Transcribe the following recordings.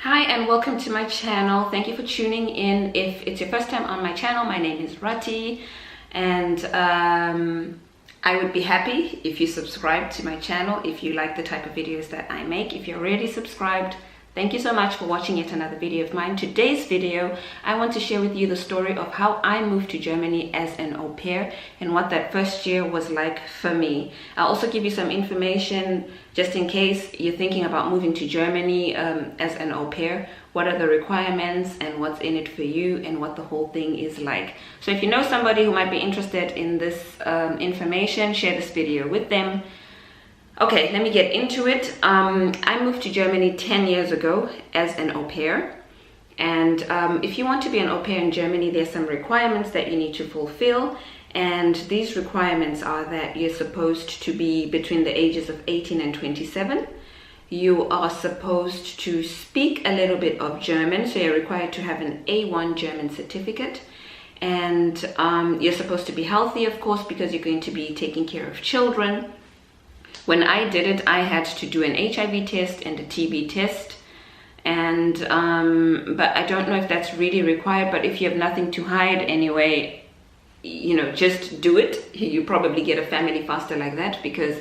Hi and welcome to my channel. Thank you for tuning in. If it's your first time on my channel, my name is Rati, and I would be happy if you subscribe to my channel if you like the type of videos that I make. If you're already subscribed, thank you so much for watching yet another video of mine. Today's video, I want to share with you the story of how I moved to Germany as an au pair and what that first year was like for me. I'll also give you some information just in case you're thinking about moving to Germany as an au pair. What are the requirements and what's in it for you and what the whole thing is like. So if you know somebody who might be interested in this information, share this video with them. Okay, let me get into it. I moved to Germany 10 years ago as an au pair. And if you want to be an au pair in Germany, there's some requirements that you need to fulfill. And these requirements are that you're supposed to be between the ages of 18 and 27. You are supposed to speak a little bit of German, so you're required to have an A1 German certificate. And you're supposed to be healthy, of course, because you're going to be taking care of children. When I did it, I had to do an HIV test and a TB test. And but I don't know if that's really required, but if you have nothing to hide anyway, you know, just do it. You probably get a family faster like that, because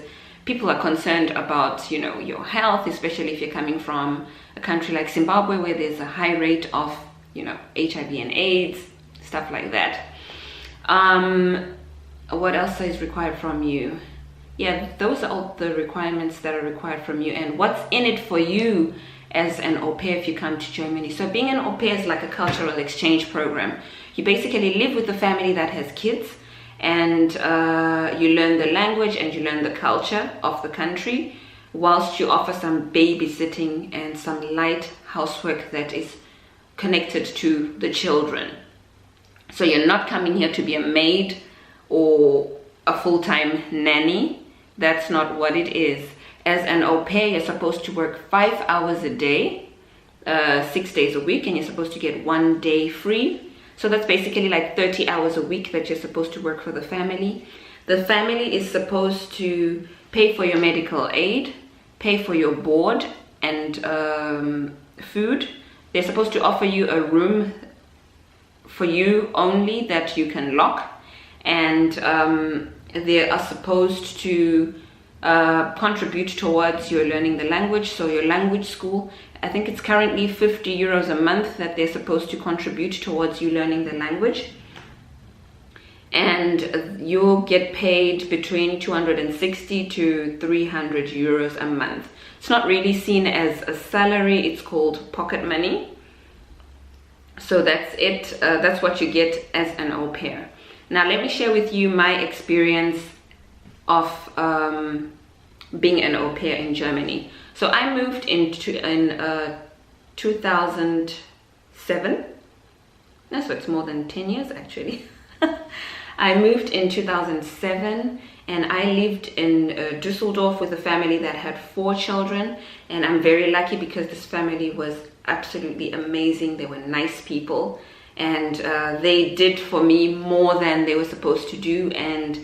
people are concerned about, you know, your health, especially if you're coming from a country like Zimbabwe where there's a high rate of, you know, HIV and AIDS, stuff like that. What else is required from you? Yeah, those are all the requirements that are required from you and what's in it for you as an au pair if you come to Germany. So being an au pair is like a cultural exchange program. You basically live with a family that has kids, and you learn the language and you learn the culture of the country, whilst you offer some babysitting and some light housework that is connected to the children. So you're not coming here to be a maid or a full-time nanny. That's not what it is. As an au pair, you're supposed to work 5 hours a day, 6 days a week, and you're supposed to get 1 day free. So that's basically like 30 hours a week that you're supposed to work for the family. The family is supposed to pay for your medical aid, pay for your board and food. They're supposed to offer you a room for you only that you can lock, and they are supposed to contribute towards your learning the language. So your language school, I think it's currently 50 euros a month that they're supposed to contribute towards you learning the language. And you'll get paid between 260 to 300 euros a month. It's not really seen as a salary, it's called pocket money. So that's it, that's what you get as an au pair. Now let me share with you my experience of being an au pair in Germany. So I moved in 2007. No, so it's more than 10 years actually. I moved in 2007 and I lived in Düsseldorf with a family that had 4 children, and I'm very lucky because this family was absolutely amazing. They were nice people, and they did for me more than they were supposed to do, and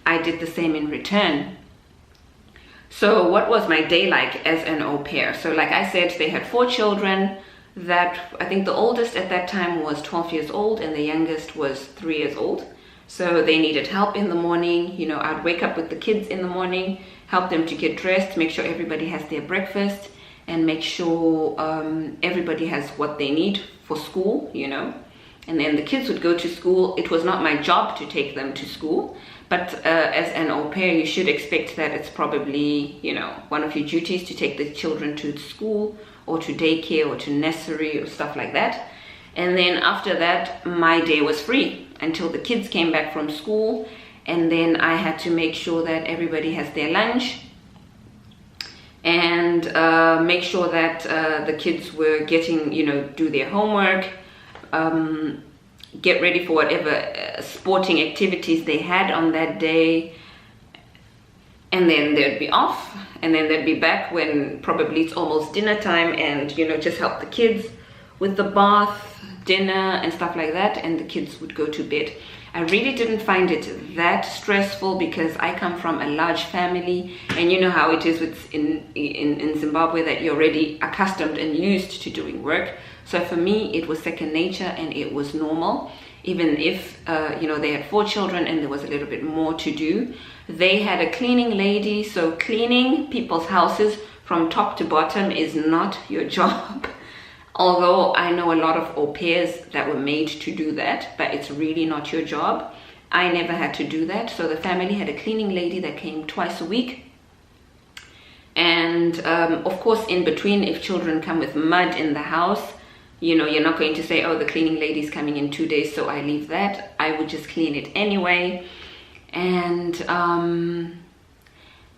I did the same in return. So what was my day like as an au pair? So like I said, they had 4 children. That I think the oldest at that time was 12 years old and the youngest was 3 years old. So they needed help in the morning. You know, I'd wake up with the kids in the morning, help them to get dressed, make sure everybody has their breakfast, and make sure everybody has what they need for school, you know. And then the kids would go to school. It was not my job to take them to school, but as an au pair, you should expect that it's probably, you know, one of your duties to take the children to school or to daycare or to nursery or stuff like that. And then after that, my day was free until the kids came back from school, and then I had to make sure that everybody has their lunch and make sure that the kids were getting, you know, do their homework, get ready for whatever sporting activities they had on that day, and then they'd be off, and then they'd be back when probably it's almost dinner time, and, you know, just help the kids with the bath, dinner and stuff like that, and the kids would go to bed. I really didn't find it that stressful because I come from a large family, and you know how it is in Zimbabwe, that you're already accustomed and used to doing work. So for me, it was second nature and it was normal. Even if, you know, they had 4 children and there was a little bit more to do. They had a cleaning lady, so cleaning people's houses from top to bottom is not your job. Although I know a lot of au pairs that were made to do that, but it's really not your job. I never had to do that. So the family had a cleaning lady that came twice a week. And of course, in between, if children come with mud in the house, you know, you're not going to say, oh, the cleaning lady's coming in 2 days, so I leave that. I would just clean it anyway. And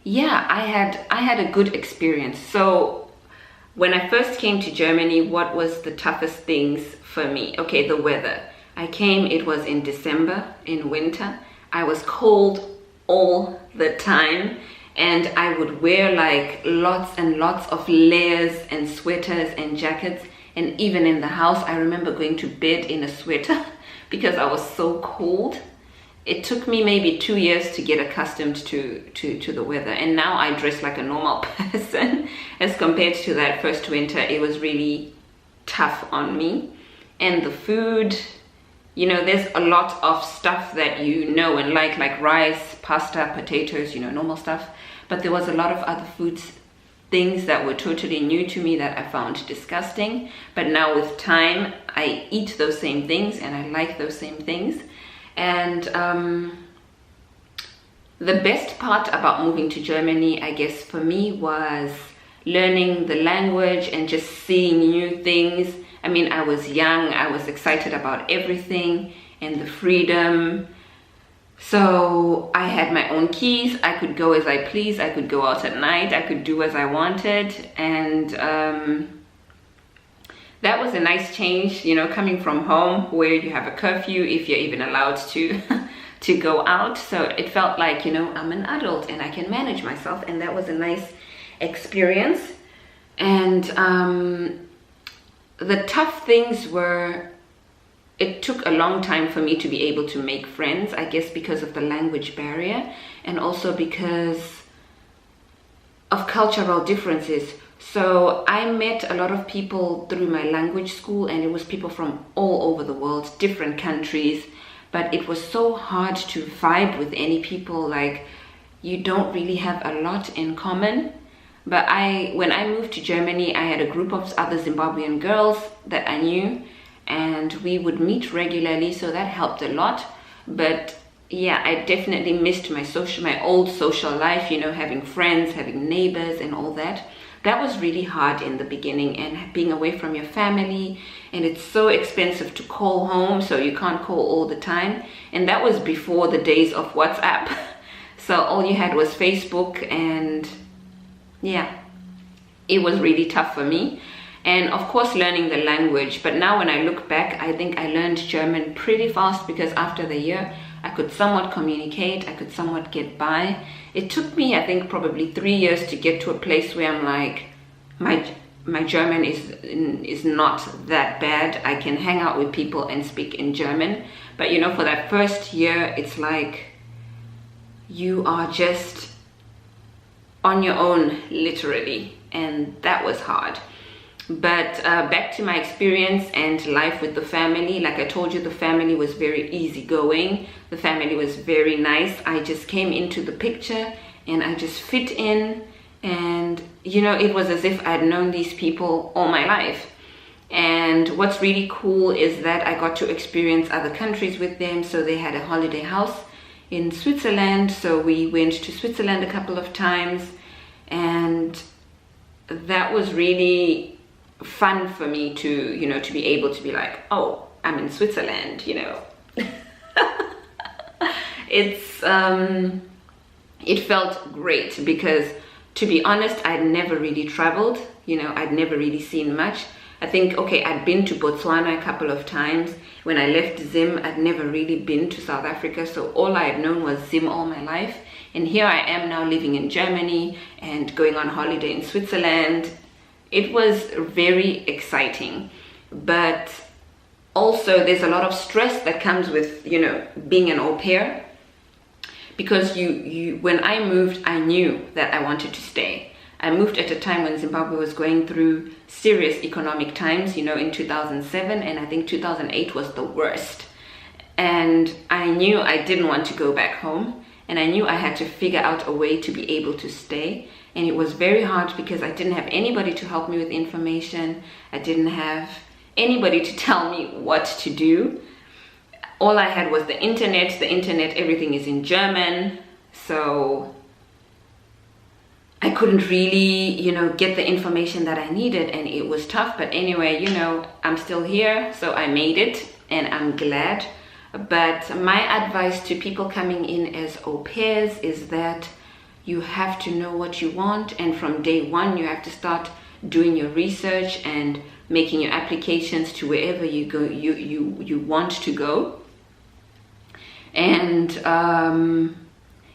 yeah, I had a good experience. So when I first came to Germany, what was the toughest things for me? Okay, the weather. I came, it was in December, in winter. I was cold all the time, and I would wear like lots and lots of layers and sweaters and jackets. And even in the house, I remember going to bed in a sweater because I was so cold. It took me maybe 2 years to get accustomed to the weather, and now I dress like a normal person. As compared to that first winter, it was really tough on me. And the food, you know, there's a lot of stuff that you know and like rice, pasta, potatoes, you know, normal stuff. But there was a lot of other foods, things that were totally new to me that I found disgusting. But now with time, I eat those same things and I like those same things. And the best part about moving to Germany, I guess for me, was learning the language and just seeing new things. I mean, I was young, I was excited about everything and the freedom. So I had my own keys, I could go as I please, I could go out at night, I could do as I wanted. And that was a nice change, you know, coming from home where you have a curfew, if you're even allowed to to go out. So it felt like, you know, I'm an adult and I can manage myself, and that was a nice experience. And the tough things were, it took a long time for me to be able to make friends, I guess because of the language barrier and also because of cultural differences. So I met a lot of people through my language school, and it was people from all over the world, different countries, but it was so hard to vibe with any people. Like, you don't really have a lot in common. But when I moved to Germany, I had a group of other Zimbabwean girls that I knew, and we would meet regularly, so that helped a lot. But yeah, I definitely missed my old social life, you know, having friends, having neighbors and all that. That was really hard in the beginning, and being away from your family, and it's so expensive to call home, so you can't call all the time. And that was before the days of WhatsApp. So all you had was Facebook, and yeah, it was really tough for me. And of course, learning the language. But now when I look back, I think I learned German pretty fast, because after the year, I could somewhat communicate, I could somewhat get by. It took me, I think, probably 3 years to get to a place where I'm like, my German is not that bad. I can hang out with people and speak in German. But you know, for that first year, it's like you are just on your own, literally. And that was hard. But back to my experience and life with the family. Like I told you, the family was very easygoing. The family was very nice. I just came into the picture and I just fit in. And, you know, it was as if I'd known these people all my life. And what's really cool is that I got to experience other countries with them. So they had a holiday house in Switzerland. So we went to Switzerland a couple of times. And that was really fun for me to, you know, to be able to be like, oh, I'm in Switzerland, you know. It felt great because, to be honest, I'd never really traveled, you know, I'd never really seen much. I think, okay, I'd been to Botswana a couple of times. When I left Zim, I'd never really been to South Africa, so all I had known was Zim all my life. And here I am now living in Germany and going on holiday in Switzerland. It was very exciting, but also there's a lot of stress that comes with, you know, being an au pair, because when I moved, I knew that I wanted to stay. I moved at a time when Zimbabwe was going through serious economic times, you know, in 2007, and I think 2008 was the worst. And I knew I didn't want to go back home, and I knew I had to figure out a way to be able to stay. And it was very hard because I didn't have anybody to help me with information. I didn't have anybody to tell me what to do. All I had was the internet. The internet, everything is in German, so I couldn't really, you know, get the information that I needed, and it was tough. But anyway, you know, I'm still here, so I made it, and I'm glad. But my advice to people coming in as au pairs is that you have to know what you want, and from day one you have to start doing your research and making your applications to wherever you go, you want to go. And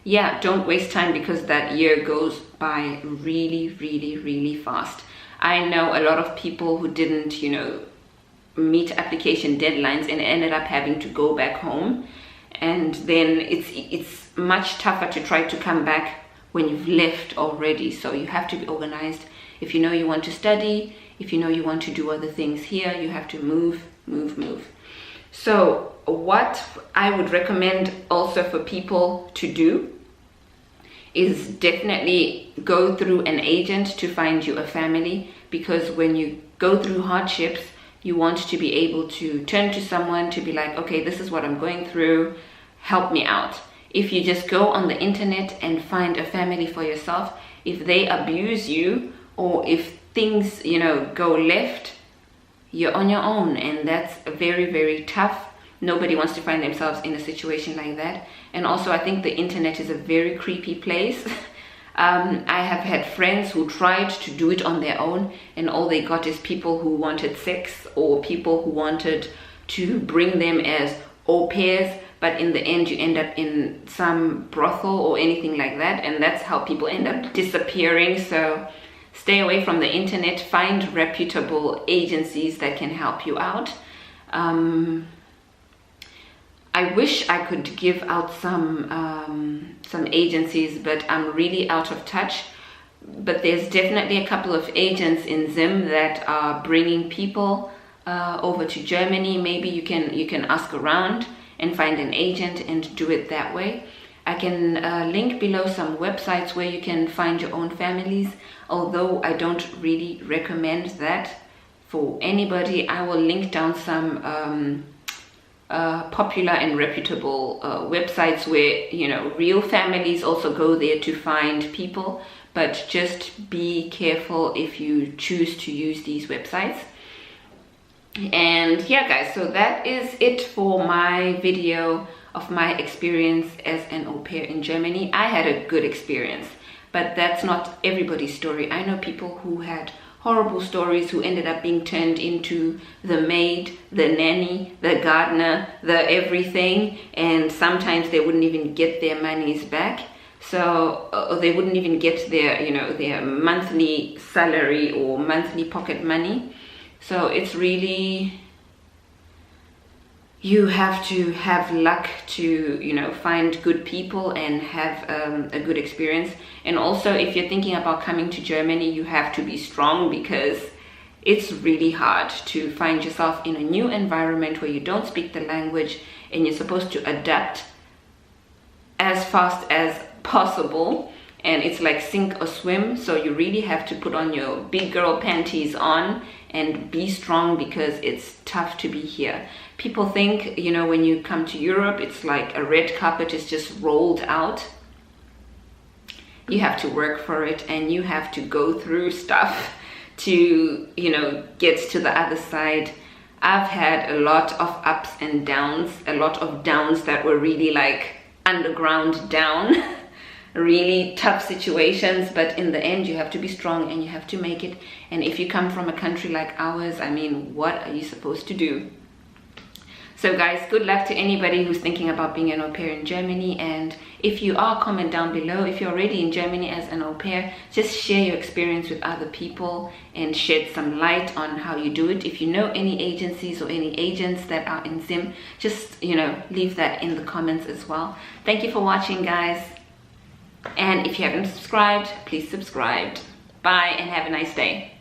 yeah, don't waste time, because that year goes by really fast. I know a lot of people who didn't, you know, meet application deadlines and ended up having to go back home, and then it's much tougher to try to come back when you've left already. So you have to be organized. If you know you want to study, if you know you want to do other things here, you have to move. So what I would recommend also for people to do is definitely go through an agent to find you a family, because when you go through hardships, you want to be able to turn to someone to be like, okay, this is what I'm going through, help me out. If you just go on the internet and find a family for yourself, if they abuse you, or if things, you know, go left, you're on your own, and that's very tough. Nobody wants to find themselves in a situation like that. And also, I think the internet is a very creepy place. I have had friends who tried to do it on their own, and all they got is people who wanted sex, or people who wanted to bring them as au pairs, but in the end you end up in some brothel or anything like that, and that's how people end up disappearing. So stay away from the internet, find reputable agencies that can help you out. I wish I could give out some agencies, but I'm really out of touch. But there's definitely a couple of agents in Zim that are bringing people over to Germany. Maybe you can ask around and find an agent and do it that way. I can link below some websites where you can find your own families, although I don't really recommend that for anybody. I will link down some popular and reputable websites where, you know, real families also go there to find people, but just be careful if you choose to use these websites. And yeah guys, so that is it for my video of my experience as an au pair in Germany. I had a good experience, but that's not everybody's story. I know people who had horrible stories, who ended up being turned into the maid, the nanny, the gardener, the everything, and sometimes they wouldn't even get their monies back. So they wouldn't even get their, you know, their monthly salary or monthly pocket money. So it's really, you have to have luck to, you know, find good people and have a good experience. And also, if you're thinking about coming to Germany, you have to be strong, because it's really hard to find yourself in a new environment where you don't speak the language and you're supposed to adapt as fast as possible. And it's like sink or swim, so you really have to put on your big girl panties on and be strong, because it's tough to be here. People think, you know, when you come to Europe, it's like a red carpet is just rolled out. You have to work for it, and you have to go through stuff to, you know, get to the other side. I've had a lot of ups and downs, a lot of downs that were really like underground down. Really tough situations, but in the end you have to be strong and you have to make it. And if you come from a country like ours, I mean, what are you supposed to do? So guys, good luck to anybody who's thinking about being an au pair in Germany. And if you are, comment down below. If you're already in Germany as an au pair, just share your experience with other people and shed some light on how you do it. If you know any agencies or any agents that are in Zim, just, you know, leave that in the comments as well. Thank you for watching, guys. And if you haven't subscribed, please subscribe. Bye and have a nice day.